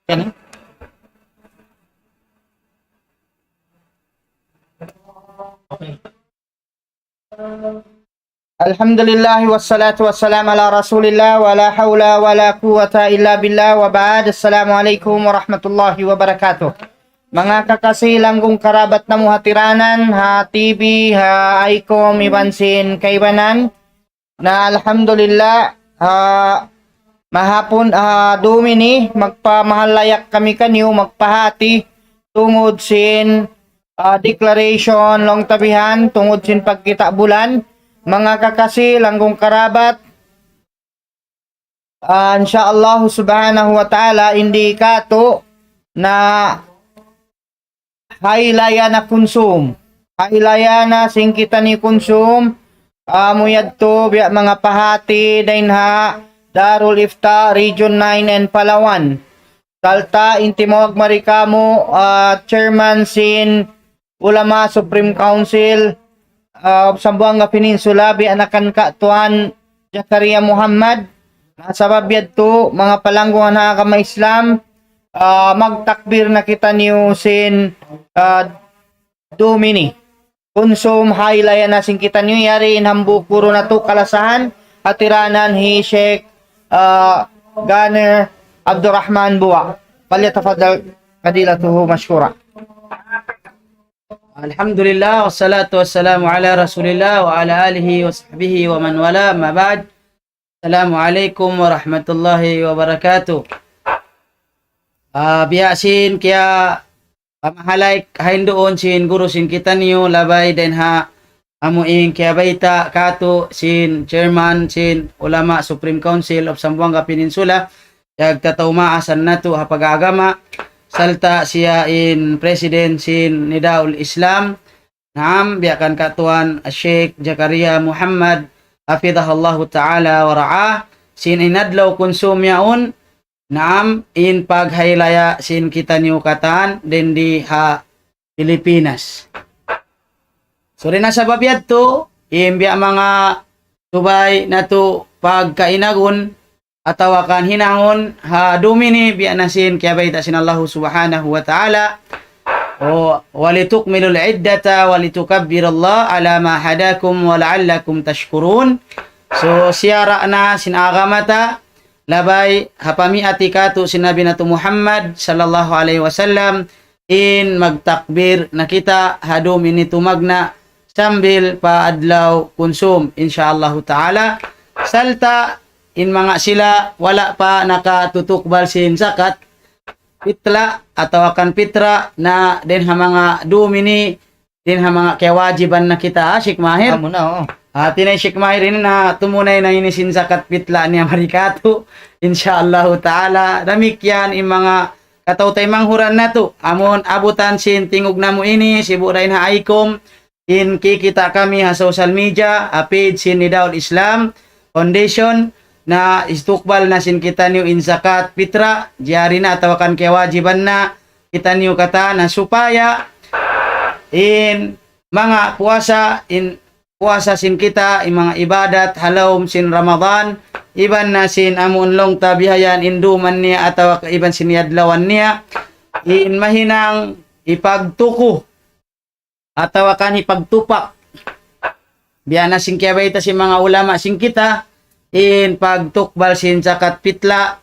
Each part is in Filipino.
Kani? Okay. Alhamdulillah wassalatu wassalam ala rasulillah wa la hawla wa la quwata illa billah wa ba'd. Assalamualaikum warahmatullahi wabarakatuh. Mga kakasilang kong karabat na muhatiranan, ha TV, ha ICOM, ibansin kaibanan, na alhamdulillah, mahapon, dumini, magpamahalayak kami kanyo, magpahati, tungod sin declaration long tabihan, tungod sin pagkita bulan, mga kakasi, langgong karabat, insyaallah subhanahu wa ta'ala, hindi kato na hailaya na konsum. Hailaya na singkita ni konsum. Muyad to biya mga pahati dainha Darul Ifta Region 9 and Palawan. Salta intimog marikamo Chairman sin Ulama Supreme Council of Zamboanga Peninsula bi anakan ka tuan Zakaria Muhammad. Sabab yadto mga palangguan na kama Islam, magtakbir na kita niyo sin Domini. Konsum hailaya na sin kita niyo yari inhambu puro na to kalasahan atiranan hi Sheikh Ganer Abdurrahman Buwa. Falyatafadal kadilatuhu mashkura. Alhamdulillah wassalatu wassalamu ala Rasulillah wa ala alihi wa sahbihi wa man wala ma ba'd. Assalamualaikum warahmatullahi wabarakatuh. Biyasin kaya pamahalay kahain doon sin guru sin kita niyo labay den ha amuing kaya baita kato sin chairman sin Ulama Supreme Council of Zamboanga Peninsula yagtatawmaasan nato ha pag-agama salta siya in president sin Nidaul Islam naam biyakan katuan Sheikh Zakaria Muhammad hafidhahullahu ta'ala wa ra'ah sin inadlaw konsum yaon naam in paghailaya sin kita niyo katan din di ha Pilipinas. So rin na sa babiyad to, imbiya mga tubay na to pagkainagon atawakan hinangon ha dumini biya na sin kaya baita sin Allah subhanahu wa ta'ala o walitukmilul iddata walitukabbirallah ala ma hadakum wa la'allakum tashkurun. So siyara na sin agamata labay hapami atikatu si Nabi nato Muhammad sallallahu alaihi wasallam in magtakbir na kita hadum ini tumagna sambil paadlaw konsum insyaallah ta'ala salta in mga sila wala pa nakatutukbal sin zakat pitla atau akan pitra na den ha mga dumini din ha mga kewajiban na kita Sheikh Mahir. Amo na, oh. Tinay Sheikh Mahir ini na tumunay na inisin zakat pitla niya marikatu insyaallah ta'ala damikyan in mga katautay manghuran na to amon abutan sin tingog na mo ini siburain ha ICOM in kikita kami ha social media page sin Nidaul Islam Foundation na istukbal na sin kita niyo in zakat pitra jari na atawakan kewajiban na kita niyo kata na supaya in mga puasa sin kita in mga ibadat halawm sin Ramadan iban na sin amunlong tabihayan induman niya atawa iban sin yadlawan niya in mahinang ipagtuko atawakan ipagtupak biya na sin kaya baita sin mga ulama sin kita in pagtukbal sin zakat pitla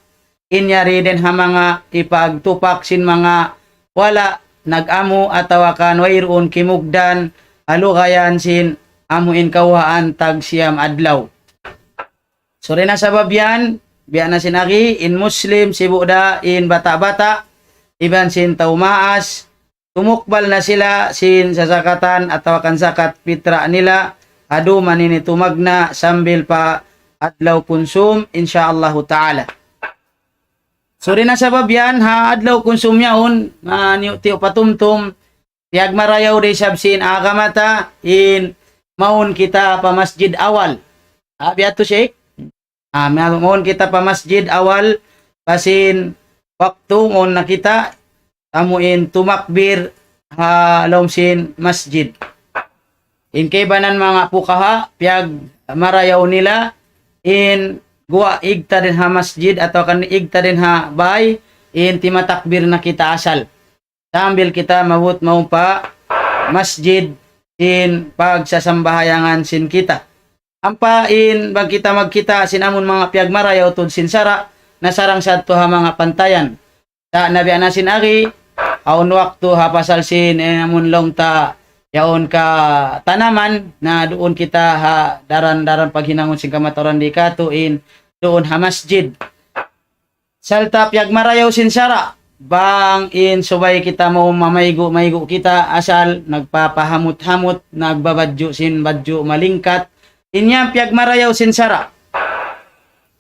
inyari din ha mga ipagtupak sin mga wala nag-amo atawakan wayroon kimugdan alugayan sin amuin kawaan tag siyam adlaw. So rin na sabab yan biya na sinaki in Muslim sibuda in bata-bata iban sin taumaas tumukbal na sila sin sasakatan atawakan zakat pitra nila adu manini tumagna sambil pa adlaw konsum insyaallah ta'ala. So rin na sabab yan ha adlaw konsum yaon niyo patumtum piyag marayaw de sabsin agamata in maun kita pa masjid awal. Biato Sheikh. Maun kita pa masjid awal pasin waktu on na kita amuin tumakbir halom sin masjid. In kaybanan mga pukaha piyag marayaw nila in guwa igta din ha masjid atau kan igta din ha bay in timatakbir na kita asal. Sambil kita mabut maumpa masjid in pagsasambahayangan sin kita. Ampain bang kita magkita sinamon mga piyagmarayaw tod sin sara nasarang sadto ha mga pantayan. Ta nabi anasin agi aun waktu ha pasal sin amon long ta yaon ka tanaman na doon kita ha daran-daran paghinangon sin kamatoran di katuin doon ha masjid. Salta piyagmarayaw sin sara bang in subay kita mo mamaygo kita asal nagpapahamot-hamot nagbabadyo sin badyo malingkat inyang piyagmarayaw sin sara.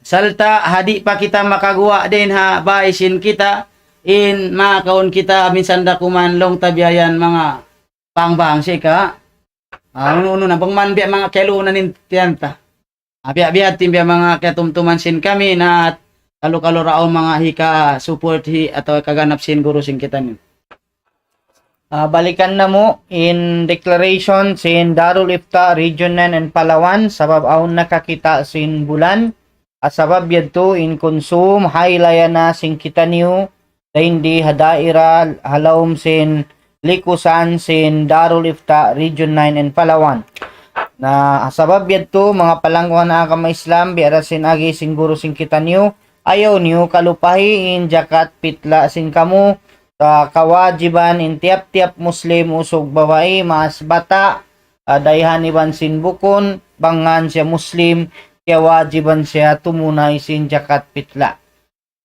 Salta hadi pa kita makagawa din ha baisin kita in makaon kita minsan da kumanlong tabiayan mga pangbang sika. Uno na pangman biya mga kelunan nin tiyanta. Biya tim biya mga katumtuman sin kami na kalo-kalo raon mga hika support atau kaganap sin guru sin kita nin. Balikan na mo in declaration sin Darul Ifta Region 9 and Palawan sabab aun nakakita sin bulan at sabab yadto in konsum haylayana sin kita niyo hindi hadaira halawm sin likusan sin Darul Ifta Region 9 and Palawan na sabab yadto mga palangkuhan na agama Islam biara sin agi sin guru sin kita niyo ayaw niyo kalupahi in jakat pitla sin kamu sa kawajiban in tiap-tiap Muslim usog babae mas bata dayhan iban sin bukon bangan siya Muslim kaya wajiban siya tumunay sin jakat pitla.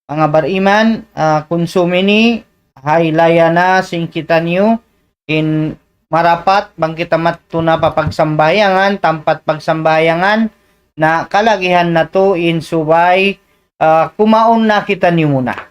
Mga bariman konsumini haylaya na sin kita niyo in marapat bang kita matuna papagsambayangan tampat pagsambayangan na kalagihan na to in subay kumaon na kita niyo muna.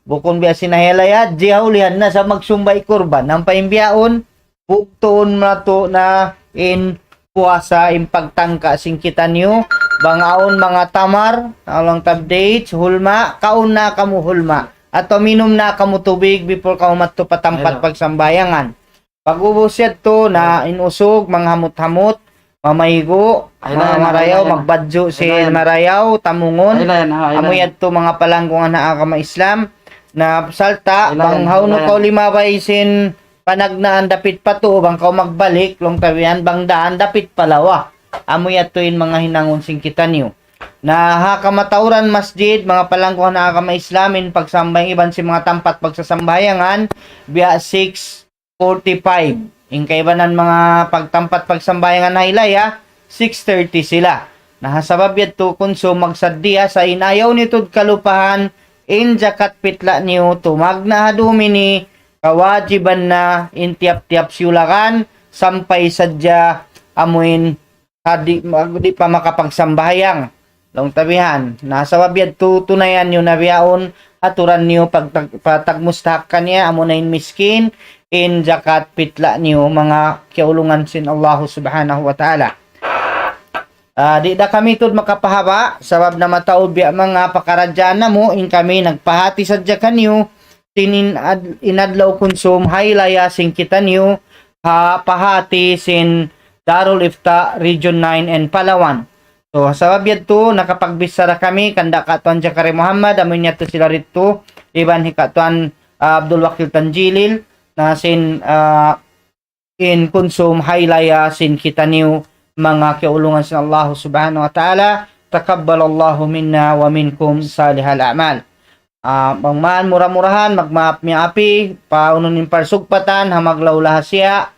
Bukon biya sinahilaya, jihaulihan na sa magsumbay kurban. Ang paimbiyaon, buktoon na to na in puasa, in pagtangka sing kita niyo. Bangaon mga tamar, along tab dates, hulma, kaon na kamu hulma. At minum na kamu tubig before kamu matto patampat pagsambayangan. Pag-ubos to na inusog, manghamot-hamot, mamahigo, mga marayaw, magbadyo si marayaw, tamungon. Amuyad to mga palangkungan na agama Islam. Na salta bang hawno ko limabay sin panagnaan dapit pato bang kaw magbalik long tabihan bang daan dapit palawa amoy atuin mga hinangon sing kita niyo na hakamatauran masjid mga palangkuhan na agama Islamin pagsambay iban si mga tampat pagsasambayangan biya 6:45 inkaibanan mga pagtampat pagsambayangan na ilaya 6:30 sila nahasabab yadto konsum magsaddiya sa inayaw nitod kalupahan in jakat pitla niyo tumag na hadumini kawajiban na in tiap-tiap siulakan sampay sadya amuin di pa makapagsambayang long tabihan nasa wabiyad tutunayan niyo nabiyaon aturan niyo patagmustahak kanya amunain miskin in jakat pitla niyo mga kiulungan sin Allah subhanahu wa ta'ala. Di da kamitud makapahaba sabab na mataod biya mga pakaradyan na mo in kami nagpahati sadya kanyo tinin inadlaw konsum haylaya sing kita niyo ha pahati sin Darul Ifta Region 9 and Palawan. So sabab yadto nakapagbisara kami kanda katuan Jakari Muhammad amin yato sila rito iban hikatuan Abdul Wakil Tanjilil na sin in konsum haylaya sin kita niyo mga kiulungan sa Allah subhanahu wa ta'ala takabbalallahu minna wa minkum salihal a'mal. Bangman murah-murahan magmaap-miapi paununin parsugpatan hamaglawlah siya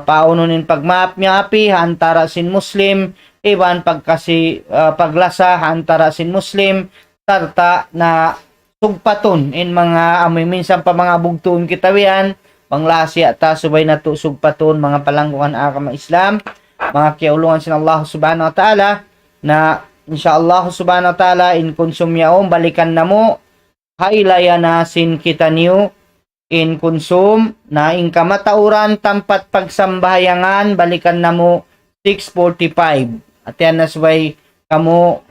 paununin pagmaap-miapi antara sin Muslim iban pagkasi paglasa antara sin Muslim tarta na sugpaton in mga amoy minsan pa mga bugtuon kitawian panglasya ta subay na to sugpaton mga palangkuhan agama Islam mga kiulungan sin Allah subhanahu wa ta'ala na insyaallah subhanahu wa ta'ala in konsum yaom balikan na mo hailaya na sin kita niyo in konsum na in kamatauran tampat pagsambahayangan balikan na mo 6:45 at yan nasway kamo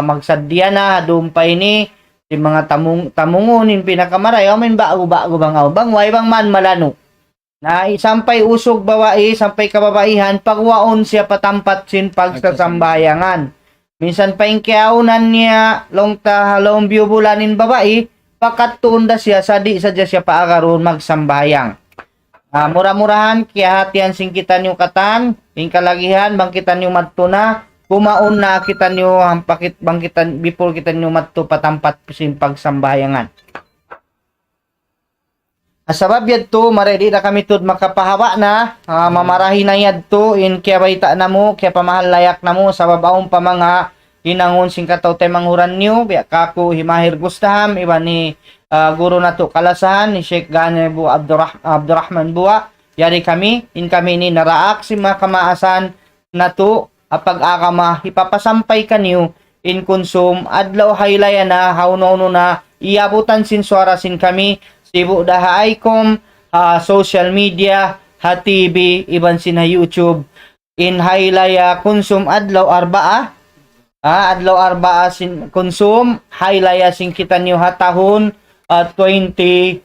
magsadya na dumpay ni si mga tamungon in pinakamaray amin bago bang bang way bang man malano na sampay usog babae, sampay kababaihan, pagwaon siya patampat sin pagsasambayangan. Minsan pa yung kiaunan niya, long ta halong biyubulanin babae, pakat tuunda siya sa di sadya siya paagaron magsambayang. Mura-murahan kaya hatian sing kita niyo katan, ing kalagihan bangkitan niyo madto na, kumaon na kita niyo ang pakit bangkitan before kita niyo madto patampat sin pagsambayangan. Sabab yadto maredi na kami tud makapahawa na, mamarahi na yadto in kaya baita na mo, kaya pamahal layak na mo sabab aon pa mga hinangon sing kataw tay manghuran niyo, biya kako himahir gustaham iba ni guro na to kalasahan ni Sheikh Gane Bu Abdurrahman Bua. Yari kami ni naraak si mga kamaasan na to apag-akama ipapasampay kanyo in konsum adlaw haylaya na hauno na iabutan sin suara sin kami sibu daha icom social media ha TV iban sin ha YouTube in haylaya konsum adlaw arbaa adlaw arbaa sin konsum haylaya sin kita niyo hatahon 2024.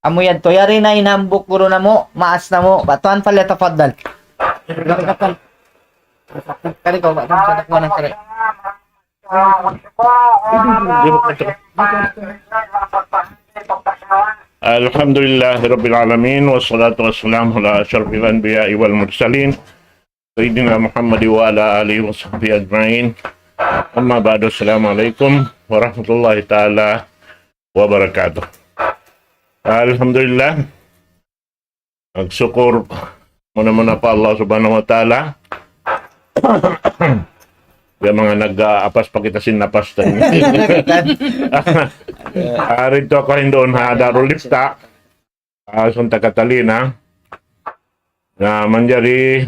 Amuyad to yari na inambok guro na mo, maas na mo, batuan pala tafaddal. Kali ko ba sa nakwa ng kare. Alhamdulillah Rabbil Alamin wassalatu wassalamu ala asyrafil anbiya'i wal mursalin Sayyidina Muhammad wa ala alihi wa sahbihi ajma'in. Amma ba'du, assalamualaikum warahmatullahi ta'ala wabarakatuh. Alhamdulillah, nagsyukur muna pa Allah subhanahu wa ta'ala. Kaya mga nag-apas pa kita sinapas tayo. Rito ako hindoon ha Darul Ifta, Santa Catalina, na manjari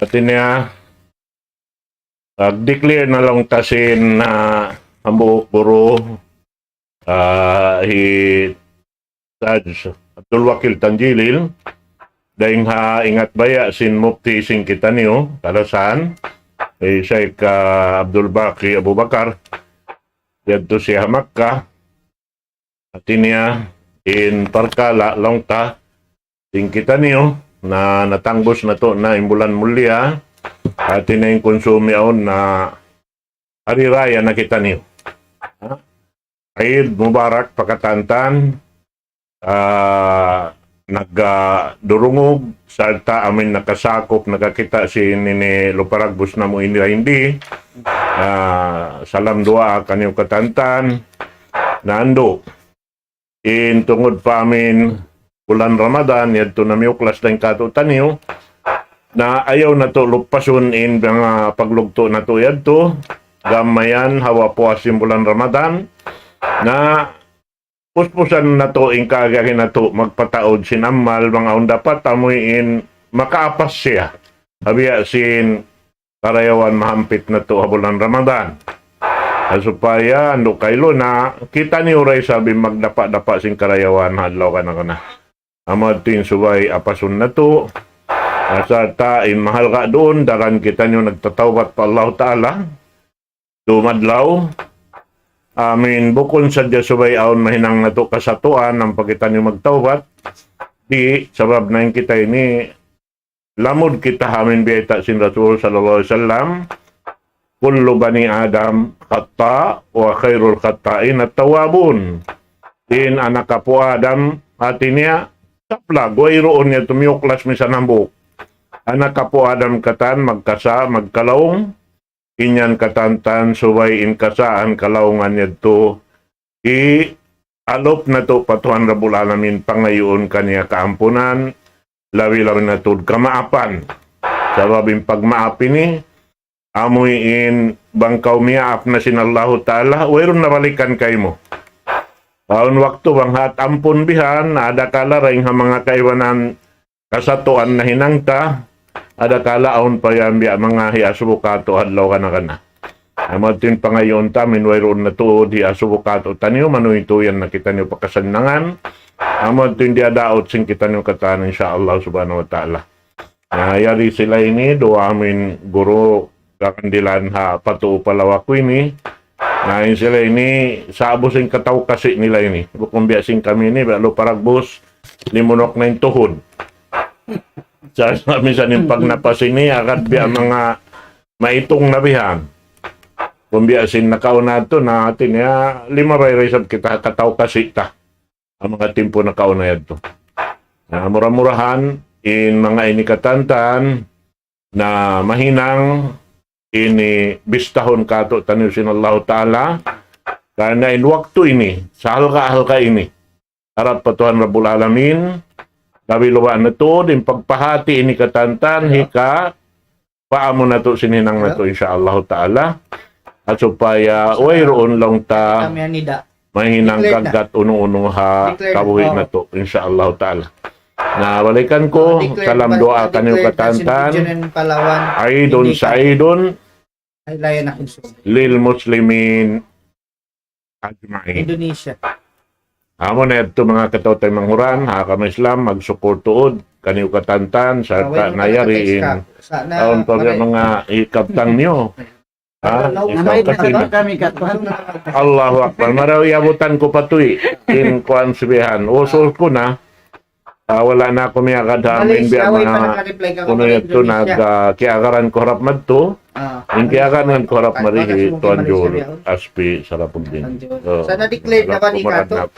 atin niya declare na lang tasin na ang buhok puro Judge Abdul Wakil Tanjilil dahing ha ingat baya sin mufti sin kita niyo kalasan Sheikh Abdul Baqi Abu Bakar yadto siya Makkah atin niya in Parkala longta sin kita niyo na natanggos na to na imbulan mulya atin na yung konsumi aon na hari raya na kita niyo. Eid Mubarak pakatantan nagdurungog sarta amin nakasakop nakakita si nini Luparagbus na mo hindi salam dua kanyo katantan nando in tungod pa amin bulan Ramadan yadto na miuklas tayong katutan niyo na ayaw na to lupasun in mga paglugto na to yadto gamayan hawa po asim bulan Ramadan na puspusan na to in kagahin na to magpataod sinamal mga dapat amuin makaapas siya habiya sin karayawan mahampit na to bulan Ramadan supaya ando kaylo na kita ni uray sabi magdapa-dapa sin karayawan hadlaw ka na amad tin subay apasun na to asa ta in mahal ka doon daran kita nyo nagtatawbat pa Allah Ta'ala dumadlaw amin bukon sa subay aon mahinang na to kasatuan ang pagkita nyo magtawbat di sabab na yung kita ini lamod kita amin biyata sin Rasul sallallahu alaihi wasallam kullu bani Adam khata wa khairul khata'in at-tawabun din anak kapo Adam atinya taplag wa iroon niya tumiyuklas misan hambuk anak kapo Adam katan magkasa magkalaong inyan katantan subay in kasaan kalaungan niya to alop na to patuhan Rabbul Alamin pangayoon kaniya kaampunan lawi-lawi na to kamaapan sababing pagmaapi ni amoy in bangkaw miyaap na sin Allahu Ta'ala wayron nabalikan kay mo taon waktu banghat ampun bihan ada kala ring ha mga kaiwanan kasatuan na hinangta ada kala aon pa yan biya mga hiasubukato hadlaw ka na amatin pa ngayon tamin wayron na to di asubukato tanyo manuito yan nakita nyo pakasanangan amatin di adaot sing kita nyo katan insyaAllah subhanahu wa ta'ala yari sila ini doa amin guru kakandilan ha patuo palawak ini na sila ini sabos yung kataw kasi nila ini bukong biasing kami ini balo paragbos limunok na yung tuhod sa minsan yung pag napasini agad biya mga maitong nabihan kung biasin nakauna to natin ya lima ray-ray kita kataw kasi ta ang mga timpo nakauna yadto. Mura-murahan in mga inikatantan na mahinang ini bistahon kato taniw sinallahu ta'ala karena in waktu ini sa halka-halka ini harap pa Tuhan Rabbul Alamin kabiluan na to din pagpahati ini katantan hika paamo na to sininang na to insyaallah ta'ala at supaya wayroon lang ta Kami anida. mahinang Declared na. kagat uno-uno ha Declared kabuhi na. na to insyaallah ta'ala. Na balikan ko salam doa kanyo katantan Palawan. aidon Hindi sa ka- aidon Ay layan na konsum. lil muslimin ajma'in. Indonesia. Amo na ito mga katawtay manghuran ha kami Islam mag-support tuod kanyo katantan sa nayari in taon pa mga ikabtang niyo. Ha? Ikaw kasi na. Kami katuhan. Allahu Akbar. Maraw iabutan ko patuy in kuan sibihan. Usul ko na. Wala na ako may akadamin biya mga kuno ito nagkiagaran ko harap madto. Yung kiagaran ko harap marihi tuan jol aspi sarapog din. Sa na-declare na ba ni Kato?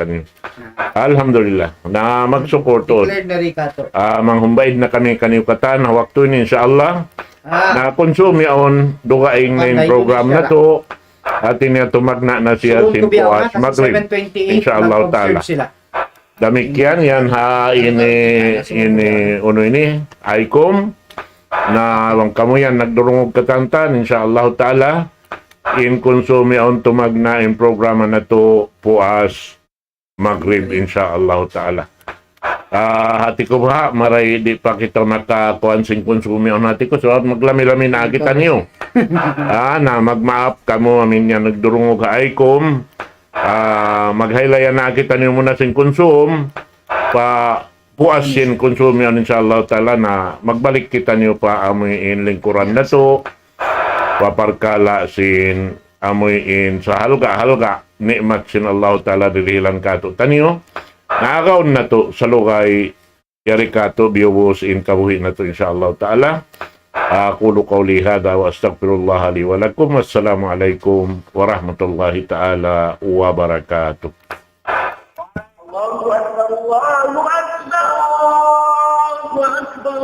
Alhamdulillah. Na mag-support to. Declared na rin Kato. Manghumbaid na kami kaniukatan. Hawak to ni inshallah. Na konsume yaon dugaing na yung program na to atin niya tumagna na siya simpuas magrib insyaallah ta'ala damikian yan ha ini uno ini ICOM na wang kamo yan nagdurungog katantan insyaallah ta'ala in konsume yaon tumagna yung programa na to puas magrib insyaallah ta'ala. Hati ko ba, maray di pa kita nakakuan sing konsumi on hati ko. So, maglami-lami na kita niyo. Na magmaap kamo, amin yan, nagdurungog ka ICOM. Maghaylaya na kita niyo muna sing konsum. Puas sin konsumi on inshallah ta'ala na magbalik kita niyo pa amoy in lingkuran na to. Paparkala sin amoy in sa halga nikmat sin Allah ta'ala dililan kato taniyo. Nakakaon na to sa lugay yari ka to biyubos in kabuhi na to insyaallah ta'ala. Aqulu qawli hadha wa astaghfirullah li wa lakum. Wassalamu alaikum warahmatullahi ta'ala wa barakatuh. Allahu Akbar, Allahu Akbar, Allahu Akbar,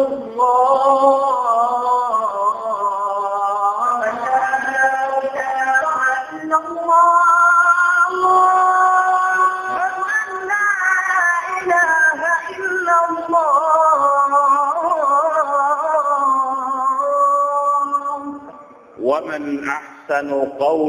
ومن أحسن قولا